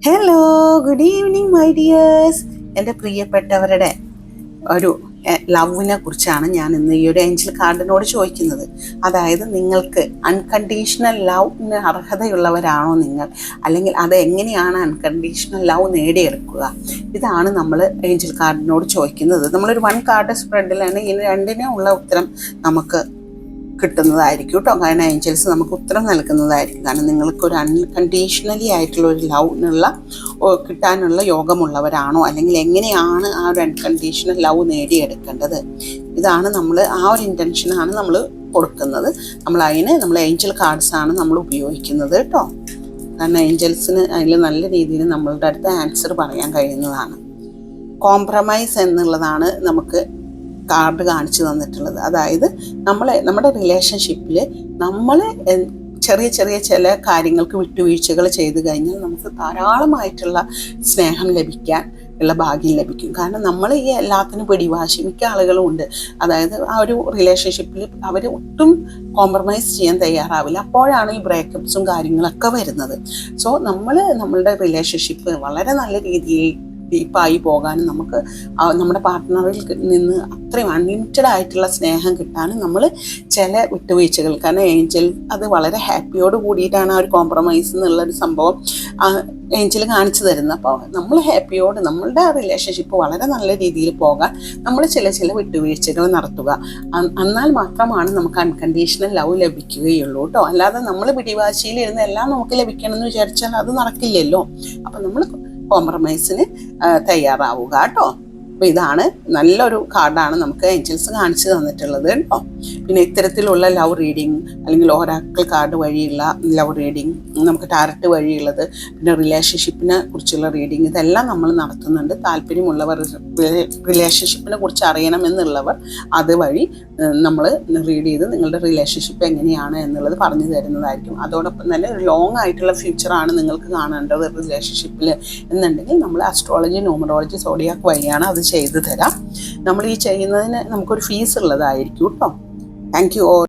Hello, good evening my dears. എൻ്റെ പ്രിയപ്പെട്ടവരുടെ ഒരു ലവിനെ കുറിച്ചാണ് ഞാൻ ഇന്ന് ഈ ഒരു ഏഞ്ചൽ കാർഡിനോട് ചോദിക്കുന്നത്. അതായത് നിങ്ങൾക്ക് അൺകണ്ടീഷണൽ ലവിന് അർഹതയുള്ളവരാണോ നിങ്ങൾ, അല്ലെങ്കിൽ അത് എങ്ങനെയാണ് അൺകണ്ടീഷണൽ ലവ് നേടിയെടുക്കുക? ഇതാണ് നമ്മൾ ഏഞ്ചൽ കാർഡിനോട് ചോദിക്കുന്നത്. നമ്മളൊരു 1 കാർഡ് സ്പ്രെഡിലാണ് ഈ രണ്ടിനും ഉള്ള ഉത്തരം നമുക്ക് കിട്ടുന്നതായിരിക്കും കേട്ടോ. കാരണം ഏഞ്ചൽസ് നമുക്ക് ഉത്തരം നൽകുന്നതായിരിക്കും. കാരണം നിങ്ങൾക്കൊരു അൺകണ്ടീഷണലി ആയിട്ടുള്ള ഒരു ലവിനുള്ള കിട്ടാനുള്ള യോഗമുള്ളവരാണോ, അല്ലെങ്കിൽ എങ്ങനെയാണ് ആ ഒരു അൺകണ്ടീഷണൽ ലവ് നേടിയെടുക്കേണ്ടത്, ഇതാണ് നമ്മൾ ആ ഒരു ഇൻറ്റൻഷനാണ് നമ്മൾ കൊടുക്കുന്നത്. നമ്മൾ ഏഞ്ചൽ കാർഡ്സ് ആണ് നമ്മൾ ഉപയോഗിക്കുന്നത് കേട്ടോ. കാരണം ഏഞ്ചൽസിന് അതിൽ നല്ല രീതിയിൽ നമ്മളുടെ അടുത്ത് ആൻസർ പറയാൻ കഴിയുന്നതാണ്. കോംപ്രമൈസ് എന്നുള്ളതാണ് നമുക്ക് കാർഡ് കാണിച്ചു തന്നിട്ടുള്ളത്. അതായത് നമ്മുടെ റിലേഷൻഷിപ്പിൽ നമ്മൾ ചെറിയ ചെറിയ ചില കാര്യങ്ങൾക്ക് വിട്ടുവീഴ്ചകൾ ചെയ്തു കഴിഞ്ഞാൽ നമുക്ക് ധാരാളമായിട്ടുള്ള സ്നേഹം ലഭിക്കാൻ ഉള്ള ഭാഗ്യം ലഭിക്കും. കാരണം നമ്മൾ ഈ എല്ലാത്തിനും പിടിവാശി മിക്ക ആളുകളും ഉണ്ട്. അതായത് ആ ഒരു റിലേഷൻഷിപ്പിൽ അവർ ഒട്ടും കോംപ്രമൈസ് ചെയ്യാൻ തയ്യാറാവില്ല. അപ്പോഴാണ് ഈ ബ്രേക്കപ്സും കാര്യങ്ങളൊക്കെ വരുന്നത്. സോ നമ്മളുടെ റിലേഷൻഷിപ്പ് വളരെ നല്ല രീതിയിൽ ഡീപ്പായി പോകാനും നമുക്ക് നമ്മുടെ പാർട്ട്ണറിൽ നിന്ന് അത്രയും അൺലിമിറ്റഡ് ആയിട്ടുള്ള സ്നേഹം കിട്ടാനും നമ്മൾ ചില വിട്ടുവീഴ്ചകൾ, കാരണം ഏഞ്ചൽ അത് വളരെ ഹാപ്പിയോട് കൂടിയിട്ടാണ് ആ ഒരു കോംപ്രമൈസ് എന്നുള്ളൊരു സംഭവം ഏഞ്ചൽ കാണിച്ചു തരുന്നത്. അപ്പോൾ നമ്മൾ ഹാപ്പിയോട് നമ്മളുടെ റിലേഷൻഷിപ്പ് വളരെ നല്ല രീതിയിൽ പോകാൻ നമ്മൾ ചില വിട്ടുവീഴ്ചകൾ നടത്തുക. എന്നാൽ മാത്രമാണ് നമുക്ക് അൺകണ്ടീഷണൽ ലവ് ലഭിക്കുകയുള്ളൂ കേട്ടോ. അല്ലാതെ നമ്മൾ പിടിവാശിയിലിരുന്ന് എല്ലാം നമുക്ക് ലഭിക്കണം എന്ന് വിചാരിച്ചാൽ അത് നടക്കില്ലല്ലോ. അപ്പം നമ്മൾ കോംപ്രമൈസിന് തയ്യാറാവുക കേട്ടോ. അപ്പോൾ ഇതാണ് നല്ലൊരു കാർഡാണ് നമുക്ക് ഏഞ്ചൽസ് കാണിച്ചു തന്നിട്ടുള്ളത് കേട്ടോ. പിന്നെ ഇത്തരത്തിലുള്ള ലവ് റീഡിങ്, അല്ലെങ്കിൽ ഒരാക്കിൾ കാർഡ് വഴിയുള്ള ലവ് റീഡിങ്, നമുക്ക് ടാരറ്റ് വഴിയുള്ളത്, പിന്നെ റിലേഷൻഷിപ്പിനെ കുറിച്ചുള്ള റീഡിങ്, ഇതെല്ലാം നമ്മൾ നടത്തുന്നുണ്ട്. താല്പര്യമുള്ളവർ, റിലേഷൻഷിപ്പിനെ കുറിച്ച് അറിയണമെന്നുള്ളവർ അതുവഴി നമ്മൾ റീഡ് ചെയ്ത് നിങ്ങളുടെ റിലേഷൻഷിപ്പ് എങ്ങനെയാണ് എന്നുള്ളത് പറഞ്ഞു തരുന്നതായിരിക്കും. അതോടൊപ്പം തന്നെ ഒരു ലോങ് ആയിട്ടുള്ള ഫ്യൂച്ചറാണ് നിങ്ങൾക്ക് കാണേണ്ടത് റിലേഷൻഷിപ്പിൽ എന്നുണ്ടെങ്കിൽ നമ്മൾ അസ്ട്രോളജി, ന്യൂമറോളജി, സോഡിയാക്ക് വഴിയാണ് അത് ചെയ്തു തരാം. നമ്മൾ ഈ ചെയ്യുന്നതിന് നമുക്കൊരു ഫീസ് ഉള്ളതായിരിക്കും കേട്ടോ. Thank you all.